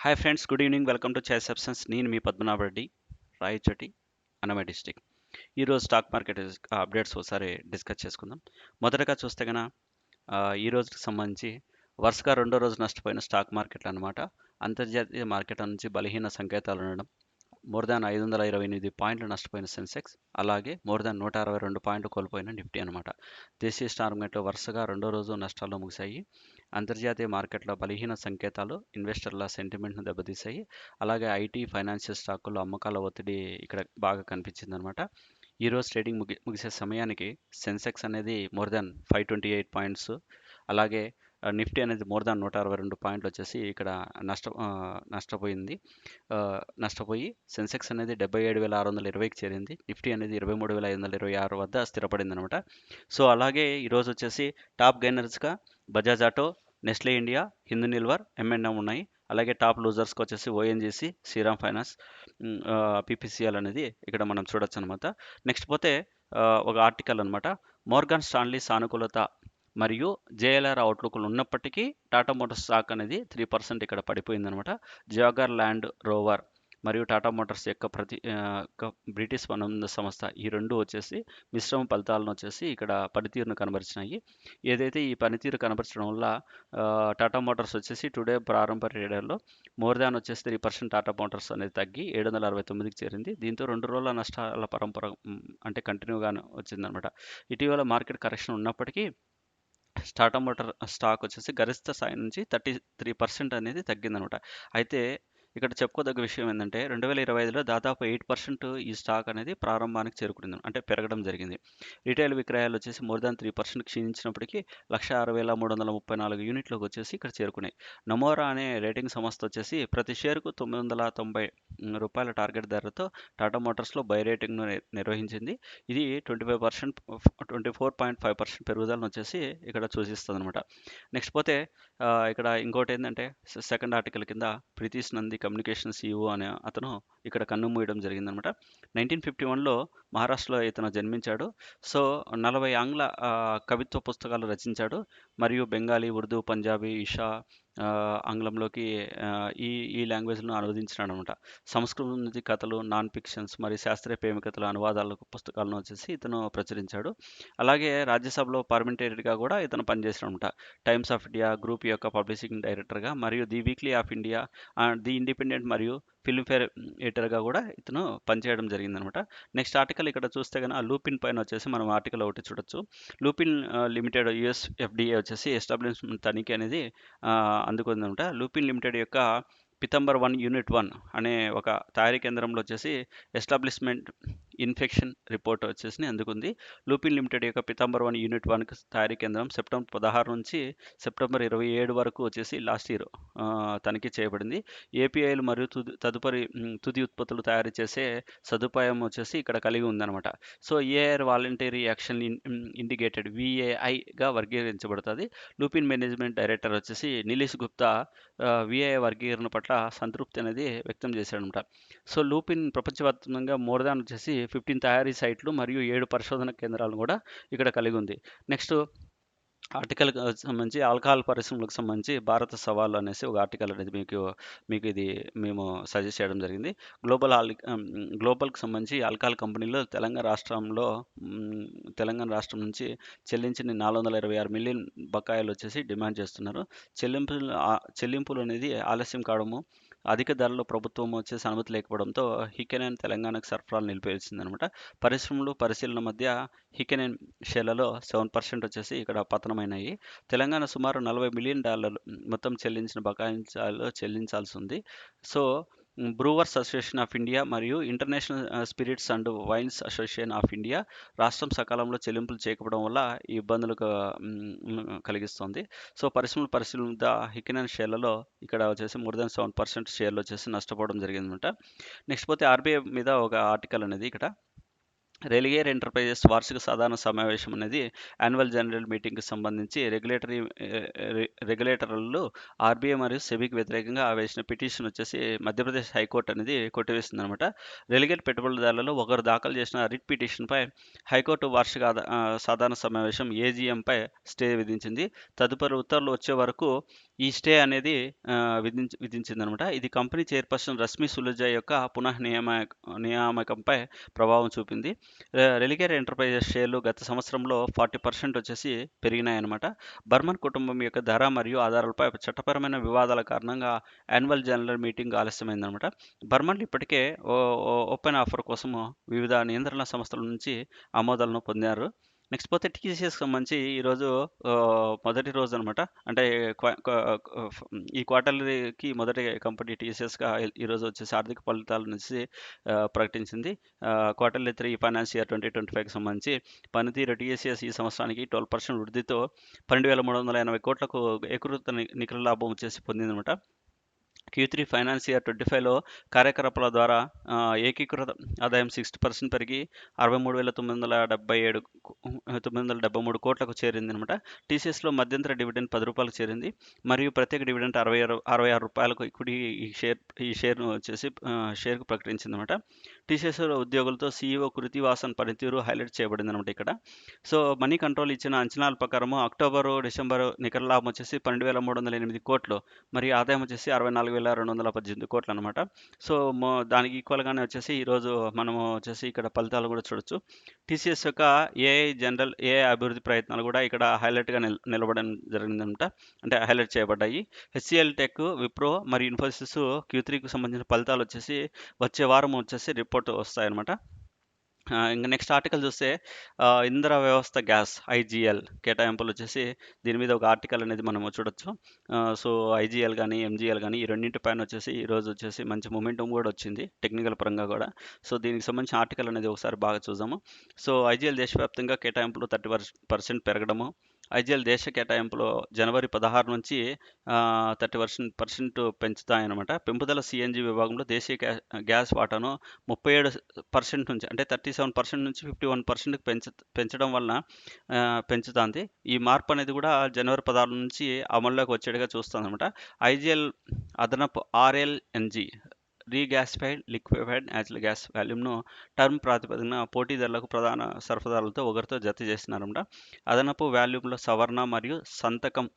Hi friends, good evening. Welcome to choice substance. నేను మీ Padmanabha Reddy, Rayachoti, Annamayya district. ఈరోజు stock market updates ఒకసారి discuss చేసుకుందాం. మొదటగా చూస్తే కనుక ఈ రోజుకి సంబంధించి వరుసగా రెండో రోజు నష్టపోయిన స్టాక్ మార్కెట్లు అనమాట. అంతర్జాతీయ మార్కెట్ నుంచి బలహీన సంకేతాలు ఉండడం, మోర్ దాన్ 528 పాయింట్లు నష్టపోయిన సెన్సెక్స్, అలాగే మోర్ దాన్ 162 పాయింట్లు కోల్పోయిన నిఫ్టీ అనమాట. దేశీయ స్టాక్ మార్కెట్లో వరుసగా రెండో రోజు నష్టాల్లో ముగిశాయి. అంతర్జాతీయ మార్కెట్లో బలహీన సంకేతాలు ఇన్వెస్టర్ల సెంటిమెంట్ను దెబ్బతీశాయి. అలాగే ఐటీ, ఫైనాన్షియల్ స్టాకుల్లో అమ్మకాల ఒత్తిడి ఇక్కడ బాగా కనిపించింది అనమాట. ఈరోజు ట్రేడింగ్ ముగిసే సమయానికి సెన్సెక్స్ అనేది మోర్ దాన్ 528 పాయింట్స్, అలాగే నిఫ్టీ అనేది మోర్ దాన్ 162 పాయింట్లు వచ్చేసి ఇక్కడ నష్టపోయింది. నష్టపోయి సెన్సెక్స్ అనేది 77,620కి చేరింది. నిఫ్టీ అనేది 23,526 వద్ద స్థిరపడింది అనమాట. సో అలాగే ఈరోజు వచ్చేసి టాప్ గెయినర్స్గా బజాజ్ ఆటో, నెస్లే ఇండియా, హిందూ నిల్వర్, ఎంఎన్ఎం ఉన్నాయి. అలాగే టాప్ లూజర్స్కి వచ్చేసి ఓఎన్జీసీ, శ్రీరామ్ ఫైనాన్స్, పీపీసీఎల్ అనేది ఇక్కడ మనం చూడొచ్చు అనమాట. నెక్స్ట్ పోతే ఒక ఆర్టికల్ అనమాట. మోర్గాన్ స్టాన్లీ సానుకూలత మరియు జేఎల్ఆర్ అవుట్లుక్లు ఉన్నప్పటికీ టాటా మోటార్స్ స్టాక్ అనేది 3% ఇక్కడ పడిపోయిందనమాట. జాగర్ ల్యాండ్ రోవర్ మరియు టాటా మోటార్స్ యొక్క బ్రిటిష్ పన్నుల సంస్థ, ఈ రెండు వచ్చేసి మిశ్రమ ఫలితాలను వచ్చేసి ఇక్కడ పనితీరును కనబరిచినాయి. ఏదైతే ఈ పనితీరు కనబరచడం వల్ల టాటా మోటార్స్ వచ్చేసి టుడే ప్రారంభ ట్రేడర్లో మోర్ దాన్ వచ్చేసి 3% టాటా మోటార్స్ అనేది తగ్గి 769కి చేరింది. దీంతో 2 రోజుల నష్టాల పరంపర అంటే కంటిన్యూగానే వచ్చిందనమాట. ఇటీవల మార్కెట్ కరెక్షన్ ఉన్నప్పటికీ టాటా మోటార్ స్టాక్ వచ్చేసి గరిష్ట స్థాయి నుంచి 33% అనేది తగ్గిందనమాట. అయితే ఇక్కడ చెప్పుకోదగ్గ విషయం ఏంటంటే 2025లో దాదాపు 8% ఈ స్టాక్ అనేది ప్రారంభానికి చేరుకుంది, అంటే పెరగడం జరిగింది. రీటైల్ విక్రయాలు వచ్చేసి మోర్ దాన్ 3% క్షీణించినప్పటికీ 106,334 యూనిట్లకు వచ్చేసి ఇక్కడ చేరుకున్నాయి. నమోరా అనే రేటింగ్ సంస్థ వచ్చేసి ప్రతి షేరుకు 990 రూపాయల టార్గెట్ ధరతో టాటా మోటార్స్లో బై రేటింగ్ను నిర్వహించింది. ఇది 24.5% పెరుగుదలను వచ్చేసి ఇక్కడ సూచిస్తుంది అనమాట. నెక్స్ట్ పోతే ఇక్కడ ఇంకోటి ఏంటంటే సెకండ్ ఆర్టికల్ కింద ప్రీతీష్ నంది కమ్యూనికేషన్ CEO అనే అతను ఇక్కడ కన్ను మూయడం జరిగిందనమాట. 1951లో మహారాష్ట్రలో ఇతను జన్మించాడు. సో 40 ఆంగ్ల కవిత్వ పుస్తకాలు రచించాడు మరియు బెంగాలీ, ఉర్దూ, పంజాబీ, ఇషా ఆంగ్లంలోకి ఈ ఈ లాంగ్వేజ్ను అనువదించినాడు అనమాట. సంస్కృతం నుంచి కథలు, నాన్ ఫిక్షన్స్ మరియు శాస్త్రీయ ప్రేమికతల అనువాదాలకు పుస్తకాలను వచ్చేసి ఇతను ప్రచురించాడు. అలాగే రాజ్యసభలో పార్లమెంటరీగా కూడా ఇతను పనిచేసాడు అనమాట. టైమ్స్ ఆఫ్ ఇండియా గ్రూప్ యొక్క పబ్లిషింగ్ డైరెక్టర్గా మరియు the weekly off India, the independent మరియు ఫిల్మ్ఫేర్ ఎడిటర్గా కూడా ఇతను పనిచేయడం జరిగిందనమాట. నెక్స్ట్ ఆర్టికల్ ఇక్కడ చూస్తే కనుక లూపిన్ పైన వచ్చేసి మనం ఆర్టికల్ ఒకటి చూడొచ్చు. లూపిన్ లిమిటెడ్ US FDA వచ్చేసి ఎస్టాబ్లిష్మెంట్ తనిఖీ అనేది అందుకుందనమాట. లూపిన్ లిమిటెడ్ యొక్క పితంబర్ 1 యూనిట్ 1 అనే ఒక తయారీ కేంద్రంలో వచ్చేసి ఎస్టాబ్లిష్మెంట్ ఇన్ఫెక్షన్ రిపోర్ట్ వచ్చేసి అందుకుంది. లూపిన్ లిమిటెడ్ యొక్క పితంబర్ 1 యూనిట్ 1 తయారీ కేంద్రం సెప్టెంబర్ 16 నుంచి సెప్టెంబర్ 27 వరకు వచ్చేసి లాస్ట్ ఇయర్ తనిఖీ చేయబడింది. ఏపీఐలు మరియు తుది ఉత్పత్తులు తయారు చేసే సదుపాయం వచ్చేసి ఇక్కడ కలిగి ఉందన్నమాట. So A R voluntary action indicated VAIగా వర్గీకరించబడుతుంది. లూపిన్ మేనేజ్మెంట్ డైరెక్టర్ వచ్చేసి నిలీష్ గుప్తా VAI వర్గీకరణ పట్ల సంతృప్తి అనేది వ్యక్తం చేశాడనమాట. సో లూపిన్ ప్రపంచవ్యాప్తంగా మోర్ దాన్ వచ్చేసి 15 తయారీ సైట్లు మరియు 7 పరిశోధన కేంద్రాలను కూడా ఇక్కడ కలిగి ఉంది. నెక్స్ట్ ఆర్టికల్కి సంబంధించి ఆల్కహాల్ పరిశ్రమలకు సంబంధించి భారత సవాళ్ళు అనేసి ఒక ఆర్టికల్ అనేది మీకు ఇది మేము సజెస్ట్ చేయడం జరిగింది. గ్లోబల్కి సంబంధించి ఆల్కహాల్ కంపెనీలు తెలంగాణ రాష్ట్రం నుంచి చెల్లించిన 426 మిలియన్ బకాయిలు వచ్చేసి డిమాండ్ చేస్తున్నారు. చెల్లింపులు అనేది ఆలస్యం కావడము, అధిక ధరలో ప్రభుత్వం వచ్చేసి అనుమతి లేకపోవడంతో హికెనెన్ తెలంగాణకు సరఫరాలు నిలిపివేసిందనమాట. పరిశ్రమలు పరిశీలన మధ్య హికెనెన్ షేర్లలో 7% వచ్చేసి ఇక్కడ పతనమైనాయి. తెలంగాణ సుమారు $40 మిలియన్ మొత్తం చెల్లించిన బకాయిలు చెల్లించాల్సి ఉంది. So brewers association of India మరియు international spirits and wines association of India రాష్ట్రం సకాలంలో చెల్లింపులు చేయకపోవడం వల్ల ఈ ఇబ్బందులు కలిగిస్తుంది. సో పరిశీలన హికెనెన్ షేర్లలో ఇక్కడ వచ్చేసి మోర్ దాన్ 7% షేర్లు వచ్చేసి నష్టపోవడం జరిగిందనమాట. నెక్స్ట్ పోతే RBI మీద ఒక ఆర్టికల్ అనేది ఇక్కడ రెలిగేర్ ఎంటర్ప్రైజెస్ వార్షిక సాధారణ సమావేశం అనేది యాన్యువల్ జనరల్ మీటింగ్కి సంబంధించి రెగ్యులేటర్లు RBI మరియు సెబీకి వ్యతిరేకంగా వేసిన పిటిషన్ వచ్చేసి మధ్యప్రదేశ్ హైకోర్టు అనేది కొట్టివేస్తుంది అనమాట. రెలిగేట్ పెట్టుబడిదారులలో ఒకరు దాఖలు చేసిన రిట్ పిటిషన్పై హైకోర్టు వార్షిక సాధారణ సమావేశం AGMపై స్టే విధించింది. తదుపరి ఉత్తర్వులు వచ్చే వరకు ఈ స్టే అనేది విధించిందనమాట. ఇది కంపెనీ చైర్పర్సన్ రష్మి సులుజా యొక్క నియామకంపై ప్రభావం చూపింది. రెలిగేర్ ఎంటర్ప్రైజెస్ షేర్లు గత సంవత్సరంలో 40% వచ్చేసి పెరిగినాయన్నమాట. బర్మన్ కుటుంబం యొక్క ధర మరియు ఆధారాలపై చట్టపరమైన వివాదాల కారణంగా యాన్యువల్ జనరల్ మీటింగ్ ఆలస్యమైందనమాట. బర్మన్లు ఇప్పటికే ఓపెన్ ఆఫర్ కోసము వివిధ నియంత్రణ సంస్థల నుంచి ఆమోదాలను పొందారు. నెక్స్ట్ పోతే టీసీఎస్‌కి సంబంధించి ఈరోజు మొదటి రోజు అనమాట. అంటే క్వ క ఈ క్వార్టర్‌లీకి మొదటి కంపెనీ టీసీఎస్‌గా ఈరోజు వచ్చేసి ఆర్థిక ఫలితాలనేసి ప్రకటించింది. క్వార్టర్లీ 3 ఫైనాన్స్ ఇయర్ 2025కి సంబంధించి పనితీరు టీసీఎస్ ఈ సంవత్సరానికి 12% వృద్ధితో 12,380 కోట్లకు ఏకీకృత నికర లాభం వచ్చేసి పొందిందనమాట. Q3 ఫైనాన్స్ ఇయర్ 25లో కార్యకలాపాల ద్వారా ఏకీకృత ఆదాయం 60% పెరిగి 63,973 కోట్లకు చేరిందనమాట. టీసీఎస్లో మధ్యంతర డివిడెండ్ రూ. 10 చేరింది మరియు ప్రత్యేక డివిడెండ్ రూ. 66 ఈక్విటీ ఈ షేర్ను వచ్చేసి షేర్కు ప్రకటించిందనమాట. టీసీఎస్లో ఉద్యోగులతో సీఈఓ కృతి వాసన్ పనితీరు హైలైట్ చేయబడిందనమాట ఇక్కడ. సో మనీ కంట్రోల్ ఇచ్చిన అంచనాల ప్రకారము అక్టోబరు, డిసెంబరు నికర లాభం వచ్చేసి 12,308 కోట్లు మరియు ఆదాయం వచ్చేసి 64,218 కోట్లు అనమాట. సో దానికి ఈక్వల్గానే వచ్చేసి ఈరోజు మనము వచ్చేసి ఇక్కడ ఫలితాలు కూడా చూడొచ్చు. టీసీఎస్ యొక్క ఏఐ అభివృద్ధి ప్రయత్నాలు కూడా ఇక్కడ హైలైట్గా నిలబడడం జరిగిందనమాట. అంటే హైలైట్ చేయబడ్డాయి. హెచ్సిఎల్ టెక్, విప్రో మరియు ఇన్ఫోసిస్ Q3కి సంబంధించిన ఫలితాలు వచ్చేసి వచ్చే వారం వచ్చేసి రిపోర్ట్ వస్తాయన్నమాట. ఇంకా నెక్స్ట్ ఆర్టికల్ చూస్తే ఇంధన వ్యవస్థ గ్యాస్ ఐజీఎల్ కేటాయింపులు వచ్చేసి దీని మీద ఒక ఆర్టికల్ అనేది మనము చూడొచ్చు. సో ఐజీఎల్ కానీ ఎంజీఎల్ కానీ ఈ రెండింటి పైన వచ్చేసి ఈరోజు వచ్చేసి మంచి మొమెంటం కూడా వచ్చింది టెక్నికల్ పరంగా కూడా. సో దీనికి సంబంధించిన ఆర్టికల్ అనేది ఒకసారి బాగా చూద్దాము. సో ఐజీఎల్ దేశవ్యాప్తంగా కేటాయింపులు 30% పెరగడము. ఐజీఎల్ దేశ కేటాయింపులో జనవరి 16 నుంచి 30% పెంచుతాయన్నమాట. పెంపుదల సిఎన్జి విభాగంలో దేశీయ గ్యాస్ వాటాను 37% నుంచి అంటే 37% నుంచి 51%కి పెంచడం వలన పెంచుతుంది. ఈ మార్పు అనేది కూడా జనవరి 16 నుంచి అమల్లోకి వచ్చేట్టుగా చూస్తుందన్నమాట. ఐజీఎల్ అదనపు ఆర్ఎల్ఎన్జి రీగ్యాసిఫైడ్ లిక్విఫైడ్ న్యాచురల్ గ్యాస్ వాల్యూమ్ను టర్మ్ ప్రాతిపదికన పోటీదారులకు ప్రధాన సరఫరాలతో ఒకరితో జత చేస్తున్నారన్నమాట. అదనపు వాల్యూమ్ల సవరణ మరియు సంతకం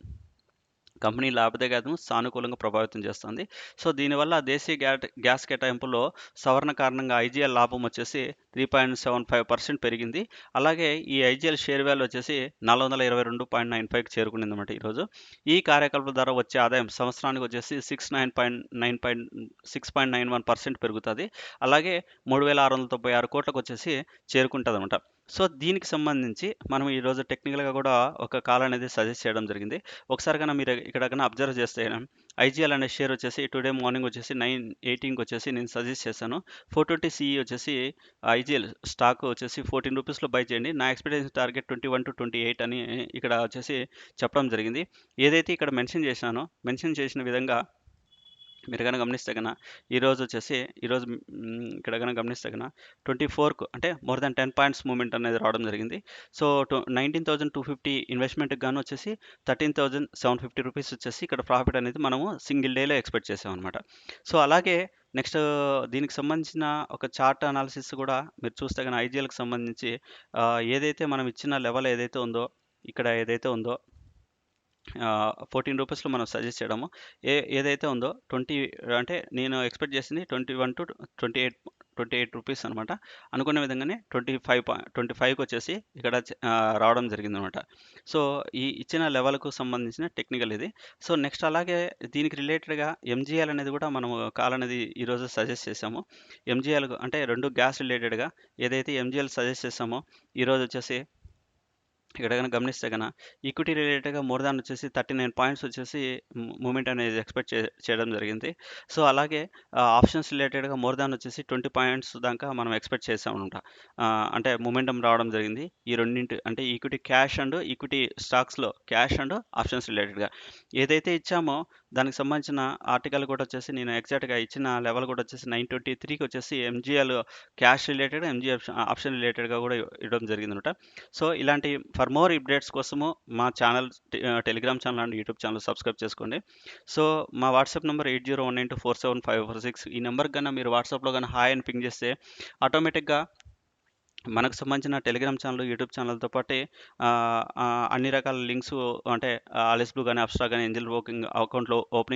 కంపెనీ లాభదాయకతను సానుకూలంగా ప్రభావితం చేస్తుంది. సో దీనివల్ల దేశీయ గ్యాస్ కేటాయింపులో సవరణ కారణంగా ఐజీఎల్ లాభం వచ్చేసి 3.75% పెరిగింది. అలాగే ఈ ఐజీఎల్ షేర్ వాల్యూ వచ్చేసి 422.95కి చేరుకునింది అన్నమాట ఈరోజు. ఈ కార్యకలాపాల ద్వారా వచ్చే ఆదాయం సంవత్సరానికి వచ్చేసి 6.91% పెరుగుతుంది. అలాగే 3,696 కోట్లకు వచ్చేసి చేరుకుంటుంది అనమాట. సో దీనికి సంబంధించి మనం ఈరోజు టెక్నికల్గా కూడా ఒక కాల్ అనేది సజెస్ట్ చేయడం జరిగింది. ఒకసారి కన్నా మీరు ఇక్కడ కన్నా అబ్జర్వ్ చేస్తే ఐజీఎల్ అనే షేర్ వచ్చేసి టుడే మార్నింగ్ వచ్చేసి 9:18కి వచ్చేసి నేను సజెస్ట్ చేశాను. 420 సిఈ వచ్చేసి ఐజీఎల్ స్టాక్ వచ్చేసి 14 రూపీస్లో బై చేయండి. నా ఎక్స్పెక్టేషన్ టార్గెట్ 21 to 28 అని ఇక్కడ వచ్చేసి చెప్పడం జరిగింది. ఏదైతే ఇక్కడ మెన్షన్ చేసిన విధంగా మీరు కనుక గమనిస్తే కన్నా ఈరోజు వచ్చేసి ఇక్కడ కనుక గమనిస్తే కన్నా 24కు అంటే మోర్ దాన్ 10 పాయింట్స్ మూమెంట్ అనేది రావడం జరిగింది. సో 19,250 ఇన్వెస్ట్మెంట్కి గాను వచ్చేసి 13,750 రూపీస్ వచ్చేసి ఇక్కడ ప్రాఫిట్ అనేది మనము సింగిల్ డేలో ఎక్స్పెక్ట్ చేసామన్నమాట. సో అలాగే నెక్స్ట్ దీనికి సంబంధించిన ఒక చార్ట్ అనాలిసిస్ కూడా మీరు చూస్తే కన్నా ఐజీఎల్కి సంబంధించి ఏదైతే మనం ఇచ్చిన లెవెల్ ఏదైతే ఉందో ఇక్కడ ఏదైతే ఉందో 14 రూపీస్లో మనం సజెస్ట్ చేయడము ఏదైతే ఉందో 20 అంటే నేను ఎక్స్పెక్ట్ చేసింది 21 to 28 రూపీస్ అనమాట. అనుకునే విధంగానే 25కి వచ్చేసి ఇక్కడ రావడం జరిగిందనమాట. సో ఈ ఇచ్చిన లెవెల్కు సంబంధించిన టెక్నికల్ ఇది. సో నెక్స్ట్ అలాగే దీనికి రిలేటెడ్గా ఎంజీఎల్ అనేది కూడా మనము కాల్ అనేది ఈరోజు సజెస్ట్ చేసాము. ఎంజీఎల్ అంటే 2 గ్యాస్ రిలేటెడ్గా ఏదైతే ఎంజీఎల్ సజెస్ట్ చేసామో ఈరోజు వచ్చేసి ఇక్కడ కనుక గమనిస్తే కన్నా ఈక్విటీ రిలేటెడ్గా మోర్ దాన్ వచ్చేసి 39 పాయింట్స్ వచ్చేసి మూమెంట్ అనేది ఎక్స్పెక్ట్ చేయడం జరిగింది. సో అలాగే ఆప్షన్స్ రిలేటెడ్గా మోర్ దాన్ వచ్చేసి 20 పాయింట్స్ దాకా మనం ఎక్స్పెక్ట్ చేసామన్నమాట. అంటే మూమెంటం రావడం జరిగింది ఈ రెండింటి అంటే ఈక్విటీ క్యాష్ అండ్ ఈక్విటీ స్టాక్స్లో క్యాష్ అండ్ ఆప్షన్స్ రిలేటెడ్గా ఏదైతే ఇచ్చామో దానికి సంబంధించిన ఆర్టికల్ కూడా వచ్చేసి నేను ఎగ్జాక్ట్గా ఇచ్చిన లెవెల్ కూడా వచ్చేసి 923కి వచ్చేసి MGL cash related MGL option రిలేటెడ్గా కూడా ఇవ్వడం జరిగిందనమాట. సో ఇలాంటి ఫర్ మోర్ అప్డేట్స్ కోసము మా channel Telegram channel and YouTube channel subscribe చేసుకోండి. సో మా వాట్సాప్ నెంబర్ 8019247546 ఈ నెంబర్కి కన్నా మీరు వాట్సాప్లో కానీ హాయ్ అని పింగ్ చేస్తే ఆటోమేటిక్గా మనకు సంబంధించిన టెలిగ్రామ్ ఛానల్, యూట్యూబ్ ఛానల్‌తో పాటే అన్ని రకాల లింక్సు అంటే ఆర్ఎస్ బ్లూ గాని, అప్‌స్టాక్ గాని, ఏంజెల్ బ్రోకింగ్ అకౌంట్‌లో ఓపెనింగ్